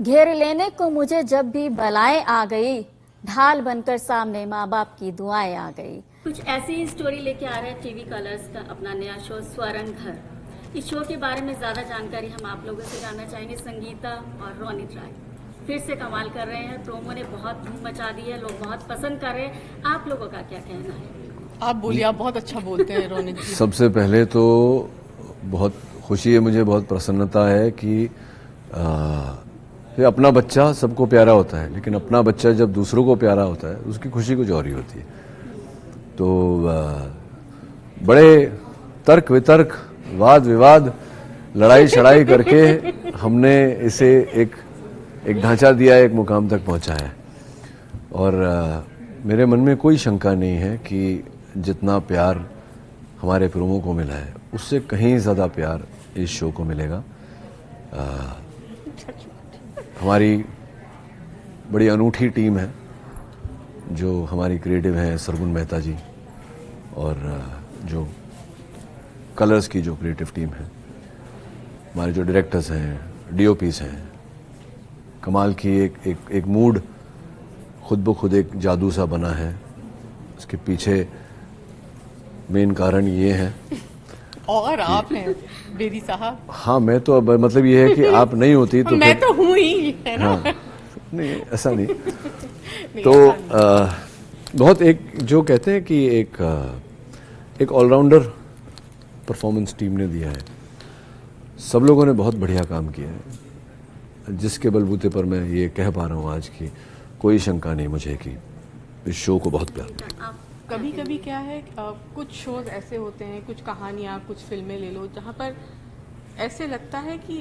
घेर लेने को मुझे जब भी बलाएं आ गई, ढाल बनकर सामने माँ बाप की दुआएं आ गई। कुछ ऐसी ही स्टोरी लेके आ रहा है टीवी कलर्स का अपना नया शो स्वर्ण घर। इस शो के बारे में ज्यादा जानकारी हम आप लोगों से जानना चाहेंगे। संगीता और रोनित राय फिर से कमाल कर रहे हैं। प्रोमो ने बहुत धूम मचा दी है, लोग बहुत पसंद कर रहे हैं। आप लोगों का क्या कहना है? आप बोलिए, आप बहुत अच्छा बोलते हैं रोनित जी। सबसे पहले तो बहुत खुशी है, मुझे बहुत प्रसन्नता है कि ये अपना बच्चा सबको प्यारा होता है, लेकिन अपना बच्चा जब दूसरों को प्यारा होता है उसकी खुशी कुछ और ही होती है। तो बड़े तर्क वितर्क, वाद विवाद, लड़ाई शड़ाई करके हमने इसे एक ढांचा दिया, एक मुकाम तक पहुंचाया है। और मेरे मन में कोई शंका नहीं है कि जितना प्यार हमारे प्रोमो को मिला है उससे कहीं ज़्यादा प्यार इस शो को मिलेगा। हमारी बड़ी अनूठी टीम है, जो हमारी क्रिएटिव हैं सरगुन मेहता जी, और जो कलर्स की जो क्रिएटिव टीम है, हमारे जो डायरेक्टर्स हैं, डीओपीस हैं। कमाल की एक मूड खुद ब खुद एक जादू सा बना है। उसके पीछे मेन कारण ये है और आप हैं बेदी साहब। हाँ, मैं तो अब मतलब ये है कि आप नहीं होती तो मैं तो हूँ ही, है ना? हाँ, नहीं ऐसा नहीं। तो बहुत एक जो कहते हैं कि एक ऑलराउंडर परफॉर्मेंस टीम ने दिया है। सब लोगों ने बहुत बढ़िया काम किया है, जिसके बलबूते पर मैं ये कह पा रहा हूँ आज की कोई शंका नहीं मुझे कि इस शो को बहुत प्यार मिला। कभी कभी क्या है, कुछ शोज ऐसे होते हैं, कुछ कहानियाँ, कुछ फिल्में ले लो, जहाँ पर ऐसे लगता है कि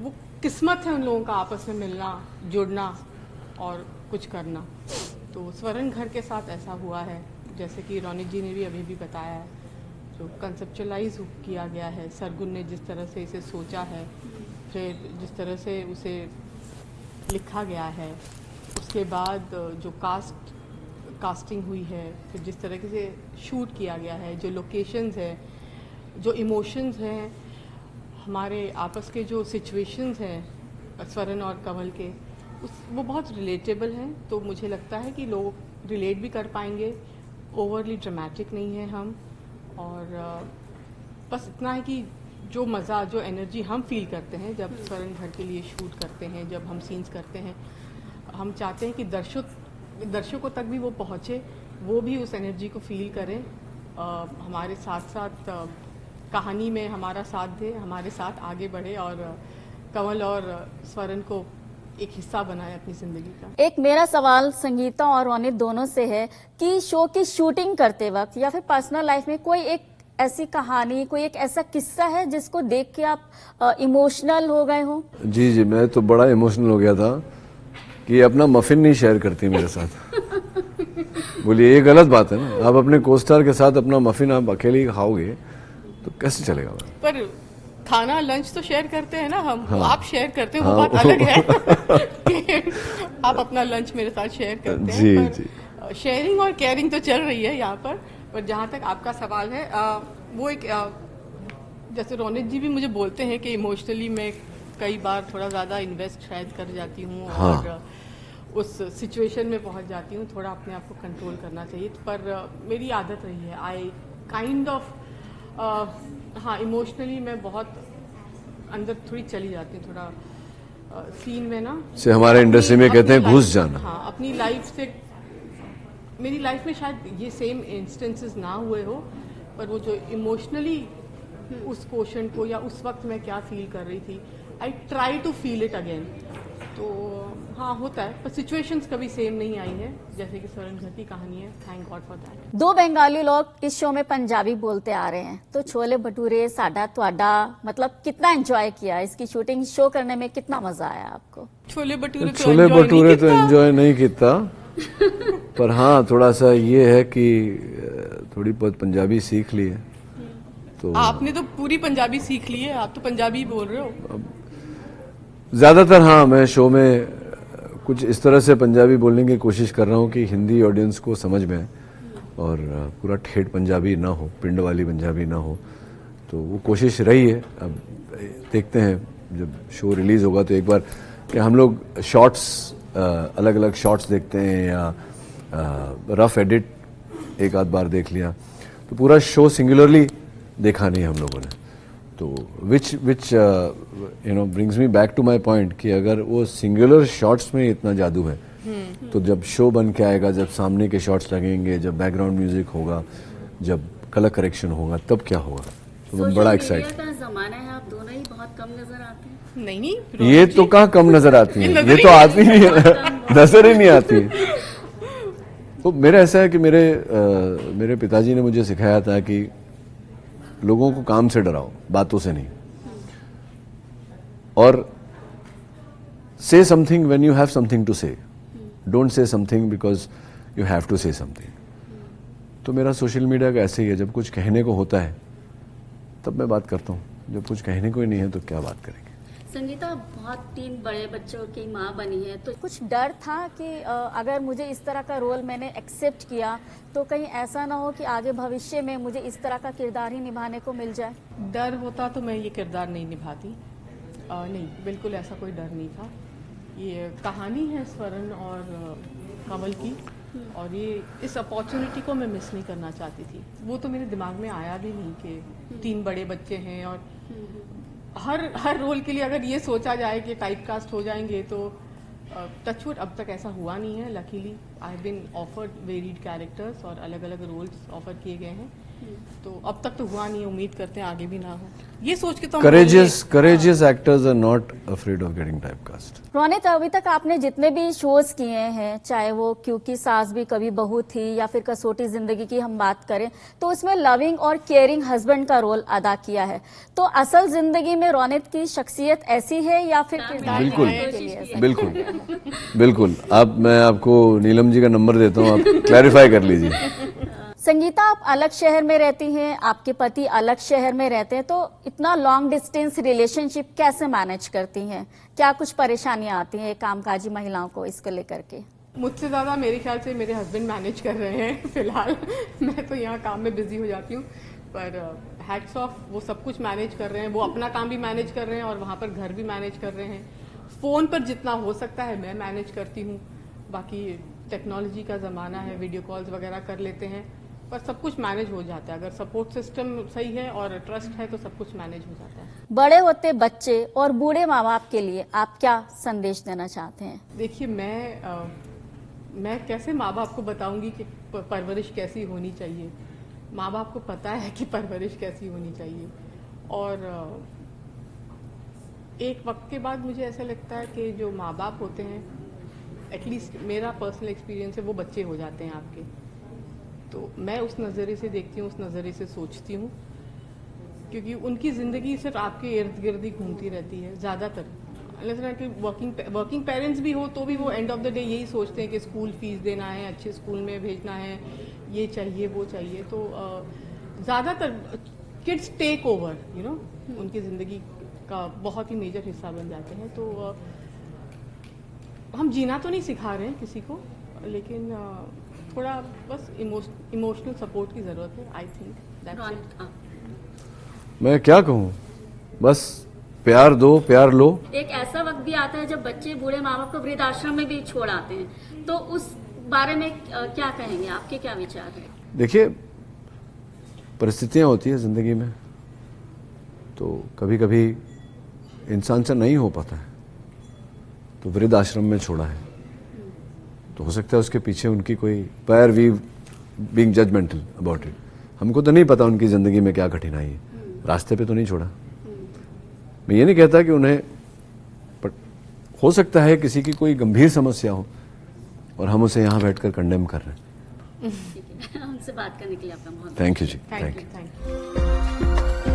वो किस्मत है उन लोगों का आपस में मिलना, जुड़ना और कुछ करना। तो स्वर्ण घर के साथ ऐसा हुआ है, जैसे कि रोनित जी ने भी अभी भी बताया है, जो कंसेप्चुअलाइज किया गया है। सरगुन ने जिस तरह से इसे सोचा है, फिर जिस तरह से उसे लिखा गया है, उसके बाद जो कास्टिंग हुई है, फिर जिस तरीके से शूट किया गया है, जो लोकेशंस है, जो इमोशंस हैं, हमारे आपस के जो सिचुएशंस हैं स्वर्ण और कमल के, वो बहुत रिलेटेबल हैं। तो मुझे लगता है कि लोग रिलेट भी कर पाएंगे। ओवरली ड्रामेटिक नहीं है हम, और बस इतना है कि जो मज़ा, जो एनर्जी हम फील करते हैं जब स्वर्ण घर के लिए शूट करते हैं, जब हम सीन्स करते हैं, हम चाहते हैं कि दर्शकों तक भी वो पहुँचे, वो भी उस एनर्जी को फील करें, हमारे साथ साथ कहानी में हमारा साथ दे, हमारे साथ आगे बढ़े और कमल और स्वर्ण को एक हिस्सा बनाए अपनी जिंदगी का। एक मेरा सवाल संगीता और रोनित दोनों से है कि शो की शूटिंग करते वक्त या फिर पर्सनल लाइफ में कोई एक ऐसी कहानी, कोई एक ऐसा किस्सा है जिसको देख के आप इमोशनल हो गए हो? जी, मैं तो बड़ा इमोशनल हो गया था कि अपना मफिन नहीं शेयर करती मेरे साथ। बोलिए, ये गलत बात है ना। आप अपने कोस्टार के साथ अपना मफिन आप अकेले ही खाओगे तो कैसे चलेगा? पर खाना लंच तो शेयर करते हैं ना हम। हाँ, आप शेयर करते हो, वो बात अलग है कि आप अपना लंच मेरे साथ शेयर करते हैं। जी, पर शेयरिंग और केयरिंग तो चल रही है यहाँ पर जहाँ तक आपका सवाल है, वो एक जैसे रोनित जी भी मुझे बोलते हैं कि इमोशनली मैं कई बार थोड़ा ज़्यादा इन्वेस्ट शायद कर जाती हूँ, हाँ। और उस सिचुएशन में पहुँच जाती हूँ। थोड़ा अपने आप को कंट्रोल करना चाहिए, पर मेरी आदत रही है। आई काइंड ऑफ हाँ, इमोशनली मैं बहुत अंदर थोड़ी चली जाती हूँ, थोड़ा सीन में ना से हमारे इंडस्ट्री में कहते हैं घुस जाना। हाँ, अपनी लाइफ से, मेरी लाइफ में शायद ये सेम इंस्टेंसेस ना हुए हो, पर वो जो इमोशनली उस क्वेश्चन को या उस वक्त मैं क्या फील कर रही थी, I try to feel it again. तो हाँ, होता है, पर सिचुएशंस कभी सेम नहीं आई है जैसे कि स्वर्ण घर की कहानी है। Thank God for that. दो बंगाली लोग इस शो में पंजाबी बोलते आ रहे हैं, तो छोले भटूरे साडा त्वाडा, मतलब कितना एंजॉय किया इसकी शूटिंग? शो करने में कितना मजा आया आपको? छोले भटूरे तो एंजॉय नहीं किया, पर हाँ थोड़ा सा ये है कि थोड़ी बहुत पंजाबी सीख ली है। तो आपने तो पूरी पंजाबी सीख ली है, आप तो पंजाबी बोल रहे हो। ज़्यादातर हाँ, मैं शो में कुछ इस तरह से पंजाबी बोलने की कोशिश कर रहा हूँ कि हिंदी ऑडियंस को समझ में आए और पूरा ठेठ पंजाबी ना हो, पिंड वाली पंजाबी ना हो। तो वो कोशिश रही है, अब देखते हैं जब शो रिलीज होगा तो एक बार कि हम लोग शॉट्स अलग अलग शॉट्स देखते हैं या रफ एडिट एक आध बार देख लिया, तो पूरा शो सिंगुलरली देखा नहीं हम लोगों ने। तो which brings me back to my point कि अगर वो सिंगुलर शॉट्स में इतना जादू है तो जब शो बन के आएगा, जब सामने के शॉट्स लगेंगे, जब बैकग्राउंड म्यूजिक होगा, जब कलर करेक्शन होगा, तब क्या होगा। तो मैं बड़ा एक्साइटेड। सोशल मीडिया का जमाना है, आप दोनों ही बहुत कम नजर आते हैं। नहीं ये तो कहाँ कम नजर आती है, ये तो आती नहीं है, नजर ही नहीं आती। तो मेरा ऐसा है कि मेरे पिताजी ने मुझे सिखाया था कि लोगों को काम से डराओ, बातों से नहीं। और say something when you have something to say, don't say something because you have to say something. तो मेरा सोशल मीडिया का ऐसे ही है, जब कुछ कहने को होता है तब मैं बात करता हूँ, जब कुछ कहने को ही नहीं है तो क्या बात करेंगे। संगीता, बहुत 3 बड़े बच्चों की माँ बनी है, तो कुछ डर था कि अगर मुझे इस तरह का रोल मैंने एक्सेप्ट किया तो कहीं ऐसा ना हो कि आगे भविष्य में मुझे इस तरह का किरदार ही निभाने को मिल जाए। डर होता तो मैं ये किरदार नहीं निभाती। नहीं, बिल्कुल ऐसा कोई डर नहीं था। ये कहानी है स्वर्ण और कमल की, और ये इस अपॉर्चुनिटी को मैं मिस नहीं करना चाहती थी। वो तो मेरे दिमाग में आया भी नहीं कि 3 बड़े बच्चे हैं और हर रोल के लिए अगर ये सोचा जाए कि टाइप कास्ट हो जाएंगे तो टचवुड अब तक ऐसा हुआ नहीं है। Luckily I have been offered varied characters और अलग अलग रोल्स ऑफर किए गए हैं, तो अब तक तो हुआ नहीं है। उम्मीद करते हैं आगे भी ना हो, ये सोच के तो courageous actors are not afraid of getting typecast. Ronit, अभी तक आपने जितने भी शोज किए हैं, चाहे वो क्योंकि सास भी कभी बहू थी या फिर कसौटी जिंदगी की हम बात करें, तो उसमें लविंग और केयरिंग हस्बैंड का रोल अदा किया है। तो असल जिंदगी में रोनित की शख्सियत ऐसी है या फिर किरदार बिल्कुल के लिए ऐसा? बिल्कुल बिल्कुल। अब मैं आपको नीलम जी का नंबर देता हूँ, आप क्लैरिफाई कर लीजिए। संगीता, आप अलग शहर में रहती हैं, आपके पति अलग शहर में रहते हैं, तो इतना लॉन्ग डिस्टेंस रिलेशनशिप कैसे मैनेज करती हैं? क्या कुछ परेशानियां आती हैं कामकाजी महिलाओं को इसको लेकर के? मुझसे ज़्यादा मेरे ख्याल से मेरे हस्बैंड मैनेज कर रहे हैं फिलहाल। मैं तो यहाँ काम में बिजी हो जाती हूँ, पर हैट्स ऑफ, वो सब कुछ मैनेज कर रहे हैं। वो अपना काम भी मैनेज कर रहे हैं और वहाँ पर घर भी मैनेज कर रहे हैं। फ़ोन पर जितना हो सकता है मैं मैनेज करती हूँ। बाकी टेक्नोलॉजी का ज़माना है, वीडियो कॉल्स वगैरह कर लेते हैं, पर सब कुछ मैनेज हो जाता है। अगर सपोर्ट सिस्टम सही है और ट्रस्ट है तो सब कुछ मैनेज हो जाता है। बड़े होते बच्चे और बूढ़े माँ बाप के लिए आप क्या संदेश देना चाहते हैं? देखिए, मैं कैसे माँ बाप को बताऊंगी कि परवरिश कैसी होनी चाहिए। माँ बाप को पता है कि परवरिश कैसी होनी चाहिए, और एक वक्त के बाद मुझे ऐसा लगता है कि जो माँ बाप होते हैं, एटलीस्ट मेरा पर्सनल एक्सपीरियंस है, वो बच्चे हो जाते हैं आपके। तो मैं उस नज़रिए से देखती हूँ, उस नज़रिए से सोचती हूँ, क्योंकि उनकी ज़िंदगी सिर्फ आपके इर्द गिर्द ही घूमती रहती है ज़्यादातर। कि वर्किंग पेरेंट्स भी हो तो भी वो एंड ऑफ द डे यही सोचते हैं कि स्कूल फीस देना है, अच्छे स्कूल में भेजना है, ये चाहिए वो चाहिए। तो ज़्यादातर किड्स टेक ओवर, उनकी ज़िंदगी का बहुत ही मेजर हिस्सा बन जाते हैं। तो हम जीना तो नहीं सिखा रहे हैं किसी को, लेकिन थोड़ा बस इमोशनल सपोर्ट की ज़रूरत है। I think that's it. मैं क्या कहूँ, बस प्यार दो, प्यार लो। एक ऐसा वक्त भी आता है जब बच्चे बूढ़े माँ बाप को वृद्धाश्रम में भी छोड़ आते हैं, तो उस बारे में क्या कहेंगे? आपके क्या विचार हैं? देखिए, परिस्थितियां होती है जिंदगी में, तो कभी कभी इंसान से नहीं हो पाता है, तो वृद्ध आश्रम में छोड़ा है। तो हो सकता है उसके पीछे उनकी कोई, पर we being judgmental about it, हमको तो नहीं पता उनकी जिंदगी में क्या कठिनाई है, रास्ते पे तो नहीं छोड़ा। मैं ये नहीं कहता कि उन्हें, पर हो सकता है किसी की कोई गंभीर समस्या हो और हम उसे यहाँ बैठकर कंडेम कर रहे हैं। ठीक है, हमसे बात करने के लिए आपका बहुत थैंक यू जी, थैंक यू।